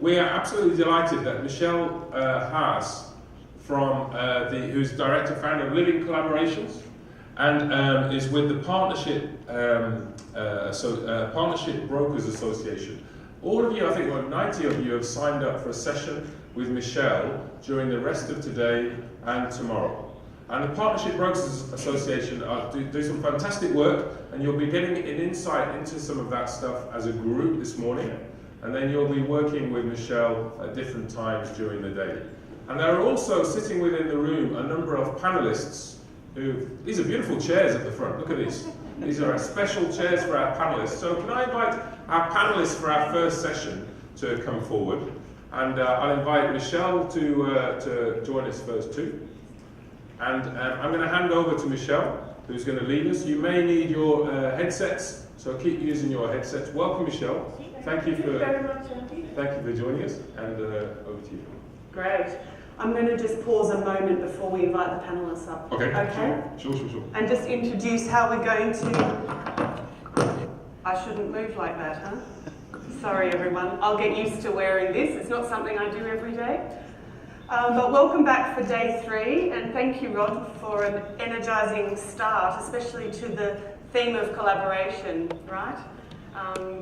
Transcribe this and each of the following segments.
We are absolutely delighted that Michelle Halse, who's Director Founder of Living Collaborations, and is with the Partnership Brokers Association. All of you, I think about 90 of you, have signed up for a session with Michelle during the rest of today and tomorrow. And the Partnership Brokers Association do some fantastic work, and you'll be getting an insight into some of that stuff as a group this morning, and then you'll be working with Michelle at different times during the day. And there are also sitting within the room a number of panelists these are beautiful chairs at the front, look at these. These are our special chairs for our panelists. So can I invite our panelists for our first session to come forward? And I'll invite Michelle to join us first too. And I'm going to hand over to Michelle, who's going to lead us. You may need your headsets, so keep using your headsets. Welcome, Michelle. Thank you for joining us, and over to you. Great. I'm going to just pause a moment before we invite the panelists up. Okay. Okay? Sure. And just introduce how we're going to... I shouldn't move like that, huh? Sorry, everyone. I'll get used to wearing this. It's not something I do every day. But welcome back for day 3, and thank you, Rod, for an energising start, especially to the theme of collaboration, right?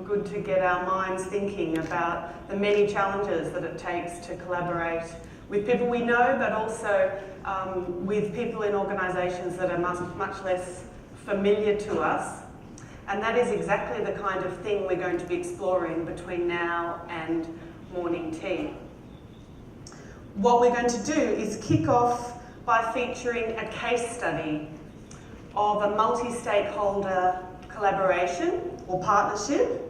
Good to get our minds thinking about the many challenges that it takes to collaborate with people we know, but also with people in organisations that are much less familiar to us. And that is exactly the kind of thing we're going to be exploring between now and morning tea. What we're going to do is kick off by featuring a case study of a multi-stakeholder collaboration or partnership.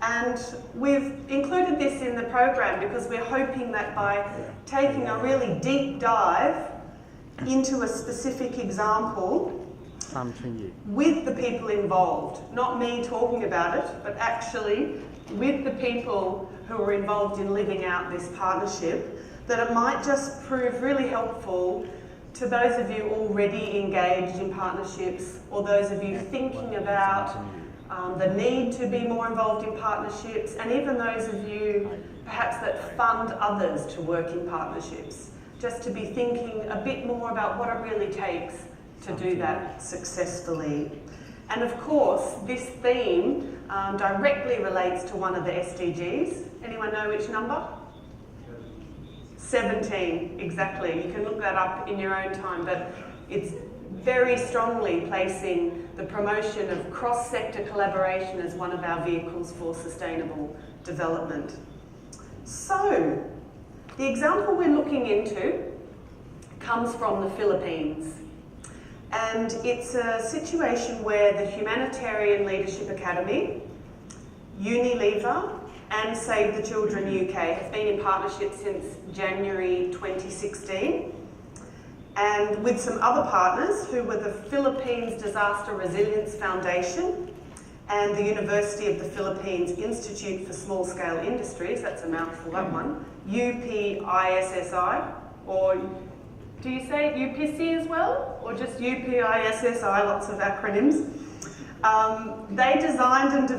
And we've included this in the program because we're hoping that by taking a really deep dive into a specific example with the people involved, not me talking about it, but actually with the people who are involved in living out this partnership, that it might just prove really helpful to those of you already engaged in partnerships, or those of you thinking about the need to be more involved in partnerships, and even those of you perhaps that fund others to work in partnerships, just to be thinking a bit more about what it really takes to do that successfully. And of course, this theme directly relates to one of the SDGs. Anyone know which number? 17, exactly. You can look that up in your own time, but it's very strongly placing the promotion of cross-sector collaboration as one of our vehicles for sustainable development. So, the example we're looking into comes from the Philippines. And it's a situation where the Humanitarian Leadership Academy, Unilever, and Save the Children UK have been in partnership since January 2016. And with some other partners who were the Philippines Disaster Resilience Foundation and the University of the Philippines Institute for Small Scale Industries, that's a mouthful, that one, UPISSI, or do you say UPC as well? Or just UPISSI, lots of acronyms. They designed and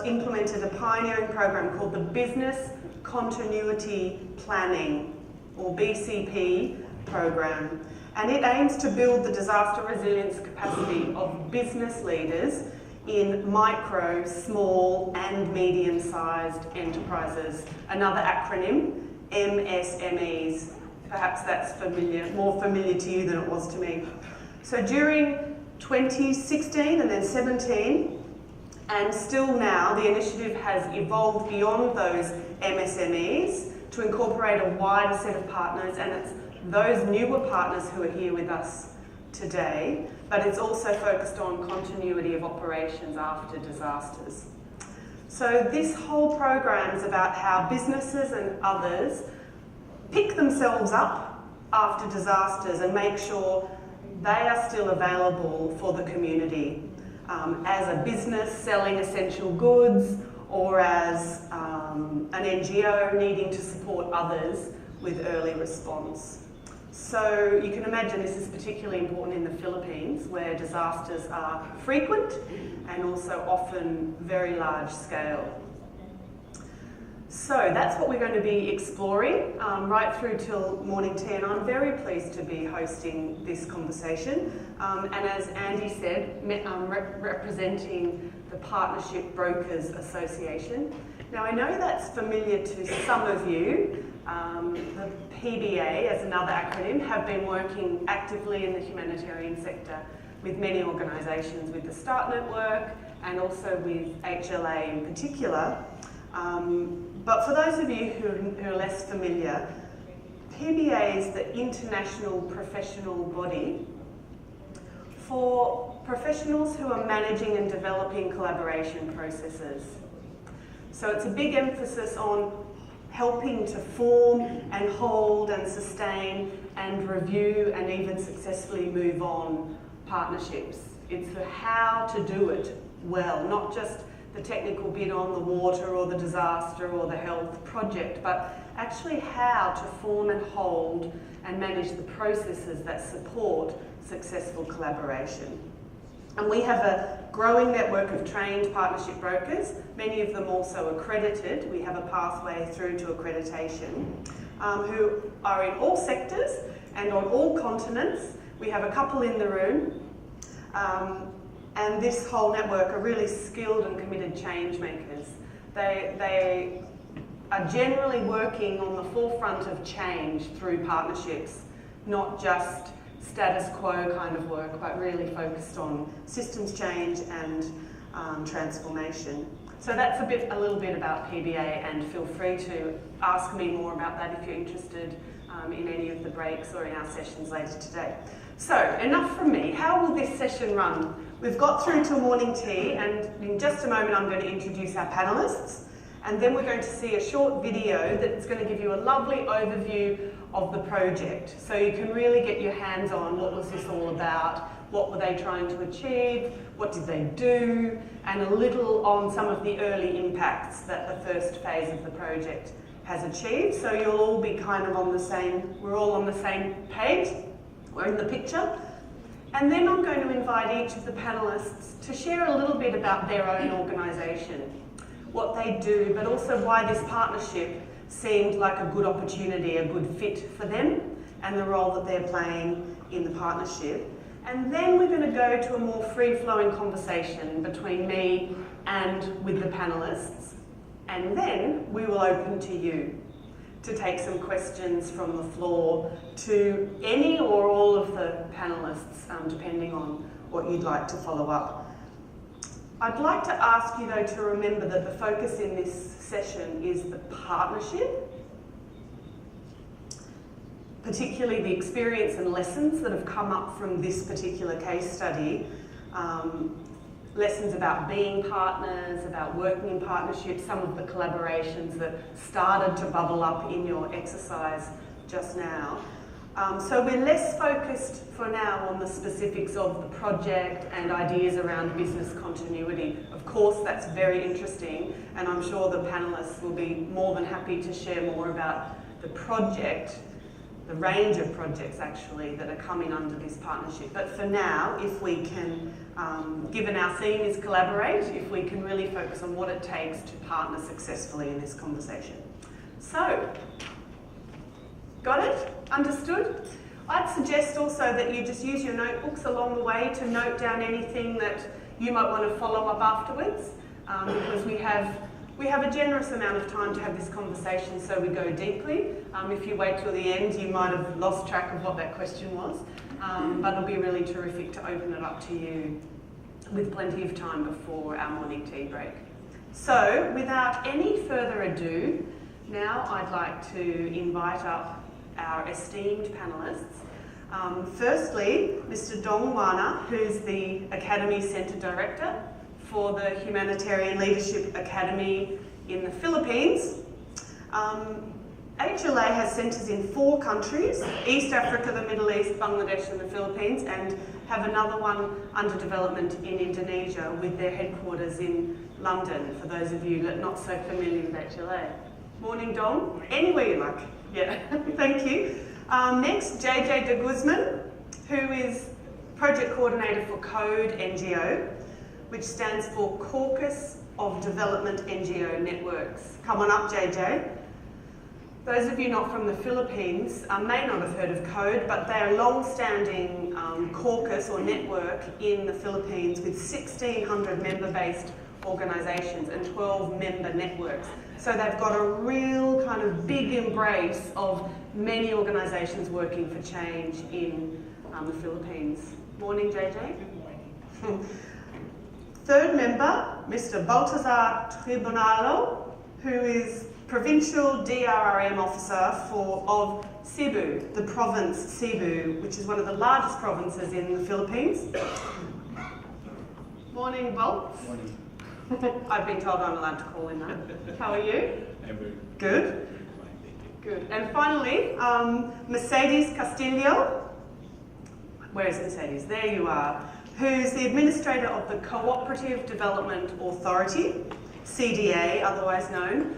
implemented a pioneering program called the Business Continuity Planning, or BCP program. And it aims to build the disaster resilience capacity of business leaders in micro, small and medium-sized enterprises. Another acronym, MSMEs. Perhaps that's more familiar to you than it was to me. So during 2016 and then 17, and still now, the initiative has evolved beyond those MSMEs to incorporate a wider set of partners, and it's those newer partners who are here with us today, but it's also focused on continuity of operations after disasters. So this whole program is about how businesses and others pick themselves up after disasters and make sure they are still available for the community as a business selling essential goods, or as an NGO needing to support others with early response. So you can imagine this is particularly important in the Philippines, where disasters are frequent and also often very large scale. So that's what we're going to be exploring right through till morning tea, and I'm very pleased to be hosting this conversation. And as Andy said, representing the Partnership Brokers Association. Now I know that's familiar to some of you. The PBA, as another acronym, have been working actively in the humanitarian sector with many organisations, with the START Network and also with HLA in particular. But for those of you who are less familiar, PBA is the international professional body for professionals who are managing and developing collaboration processes. So it's a big emphasis on helping to form and hold and sustain and review and even successfully move on partnerships. It's the how to do it well, not just the technical bit on the water or the disaster or the health project, but actually how to form and hold and manage the processes that support successful collaboration. And we have a growing network of trained partnership brokers, many of them also accredited. We have a pathway through to accreditation, who are in all sectors and on all continents. We have a couple in the room. And this whole network are really skilled and committed change makers. They are generally working on the forefront of change through partnerships, not just status quo kind of work, but really focused on systems change and transformation. So that's a little bit about PBA, and feel free to ask me more about that if you're interested in any of the breaks or in our sessions later today. So, enough from me. How will this session run? We've got through to morning tea, and in just a moment I'm going to introduce our panellists, and then we're going to see a short video that's going to give you a lovely overview of the project, so you can really get your hands on what was this all about, what were they trying to achieve, what did they do, and a little on some of the early impacts that the first phase of the project has achieved. So you'll all be kind of on the same, we're all on the same page, we're in the picture. And then I'm going to invite each of the panellists to share a little bit about their own organisation, what they do, but also why this partnership seemed like a good opportunity, a good fit for them, and the role that they're playing in the partnership. And then we're going to go to a more free-flowing conversation between me and with the panellists. And then we will open to you to take some questions from the floor to any or all of the panellists, depending on what you'd like to follow up. I'd like to ask you though to remember that the focus in this session is the partnership, particularly the experience and lessons that have come up from this particular case study. Lessons about being partners, about working in partnerships, some of the collaborations that started to bubble up in your exercise just now. So we're less focused for now on the specifics of the project and ideas around business continuity. Of course, that's very interesting, and I'm sure the panellists will be more than happy to share more about the project, the range of projects actually that are coming under this partnership. But for now, if we can, given our theme is collaborate, if we can really focus on what it takes to partner successfully in this conversation. So, got it? Understood? I'd suggest also that you just use your notebooks along the way to note down anything that you might want to follow up afterwards, because we have a generous amount of time to have this conversation, so we go deeply. If you wait till the end, you might have lost track of what that question was, but it'll be really terrific to open it up to you with plenty of time before our morning tea break. So, without any further ado, now I'd like to invite up our esteemed panellists. Firstly, Mr. Dong Wana, who's the Academy Centre Director for the Humanitarian Leadership Academy in the Philippines. HLA has centres in 4 countries, East Africa, the Middle East, Bangladesh and the Philippines, and have another one under development in Indonesia with their headquarters in London, for those of you that are not so familiar with HLA. Morning, Dom. Anywhere you like. Yeah, thank you. Next, JJ de Guzman, who is Project Coordinator for CODE NGO, which stands for Caucus of Development NGO networks. Come on up, JJ. Those of you not from the Philippines may not have heard of CODE, but they're a long-standing caucus or network in the Philippines with 1,600 member-based organisations and 12 member networks. So they've got a real kind of big embrace of many organisations working for change in the Philippines. Morning, JJ. Good morning. Third member, Mr. Baltazar Tribunalo, who is Provincial DRRM Officer of Cebu, the province Cebu, which is one of the largest provinces in the Philippines. Morning, Bolt. Morning. I've been told I'm allowed to call him that. How are you? I'm very Good. Good. And finally, Mercedes Castillo. Where is Mercedes? There you are. Who's the administrator of the Cooperative Development Authority, CDA, otherwise known.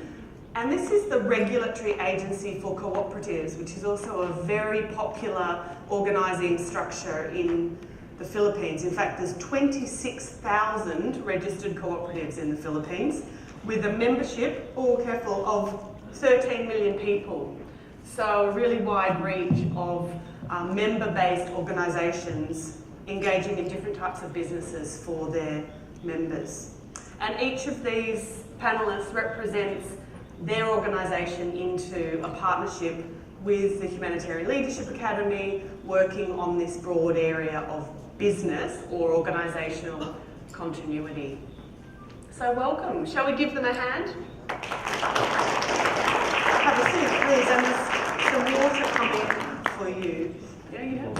And this is the regulatory agency for cooperatives, which is also a very popular organising structure in the Philippines. In fact, there's 26,000 registered cooperatives in the Philippines with a membership, careful, of 13 million people. So a really wide reach of member-based organisations engaging in different types of businesses for their members. And each of these panellists represents their organisation into a partnership with the Humanitarian Leadership Academy, working on this broad area of business or organisational continuity. So welcome. Shall we give them a hand? Have a seat, please, and there's some water coming for you. Yeah, you have.